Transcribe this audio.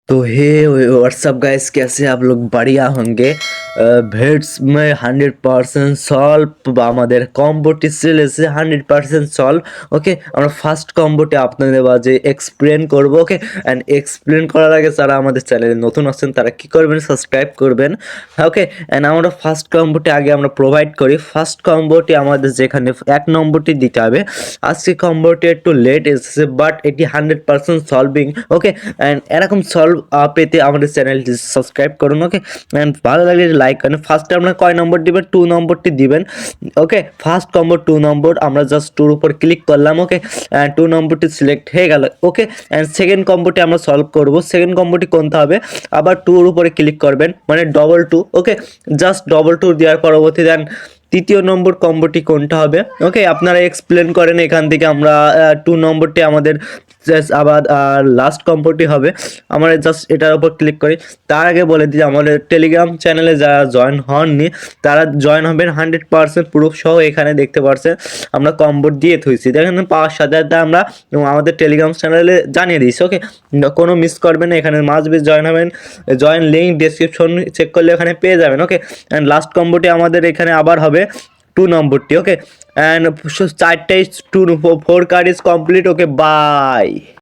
तो हे WhatsApp guys, कैसे आप लोग? बढ़िया होंगे। भेट्स में 100% সলভ আমাদের কম্বোটি চলেছে 100% সলভ। ওকে, আমরা ফার্স্ট কম্বোটি আপনাদের মাঝে এক্সপ্লেন করব। ওকে, অ্যান্ড এক্সপ্লেন করার আগে যারা আমাদের চ্যানেলে নতুন আছেন তারা কি করবেন? সাবস্ক্রাইব করবেন। ওকে, অ্যান্ড আমরা ফার্স্ট কম্বোটি আগে আমরা প্রোভাইড করি। ফার্স্ট কম্বোটি আমাদের যেখানে 1 নম্বরটি দিতে হবে। আজকে কম্বোটি একটু লেট এসেছে, বাট এটি 100% সলভিং। ওকে, অ্যান্ড এরকম সলভ পেতে আমাদের চ্যানেলটি সাবস্ক্রাইব করুন। ওকে, অ্যান্ড ভালো লাগলে লাইক করেন। ফার্স্টে আপনার কয় নম্বর দিবেন? 2 নম্বরটি দিবেন। ওকে, ফার্স্ট কম্বো 2 নম্বর, আমরা জাস্ট 2 উপর ক্লিক করলাম। ওকে, অ্যান্ড 2 নম্বরটি সিলেক্ট হয়ে গেল। ওকে, অ্যান্ড সেকেন্ড কম্বোটি আমরা সলভ করব। সেকেন্ড কম্বোটি কোনটা হবে? আবার 2 উপরে ক্লিক করবেন, মানে ডবল 2। ওকে, জাস্ট ডবল 2 দেওয়ার পরবর্তী দেন তৃতীয় নম্বর কম্বোটি কোনটা হবে? ওকে, আপনারা এক্সপ্লেন করেন। এখান থেকে আমরা 2 নম্বরটি আমাদের আবার লাস্ট কম্বোটি হবে। আমরা জাস্ট এটার উপর ক্লিক করি। তার আগে বলে দিই, আমাদের টেলিগ্রাম চ্যানেলে যারা জয়েন হননি তারা জয়েন হবেন। 100% প্রুফ সহ এখানে দেখতে পাচ্ছেন আমরা কম্বো দিয়ে থুইছি। দেখেন, পাওয়ার সাথে সাথে আমরা আমাদের টেলিগ্রাম চ্যানেলে জানিয়ে দিচ্ছি। ওকে, কোনো মিস করবেন না, এখানে মাস্ট বি জয়েন হবেন। জয়েন লিঙ্ক ডেসক্রিপশন চেক করলে এখানে পেয়ে যাবেন। ওকে, অ্যান্ড লাস্ট কম্বোটি আমাদের এখানে আবার হবে 2 নম্বরটি। ওকে, অ্যান্ড 4টা 2 4 card is complete. Okay, by.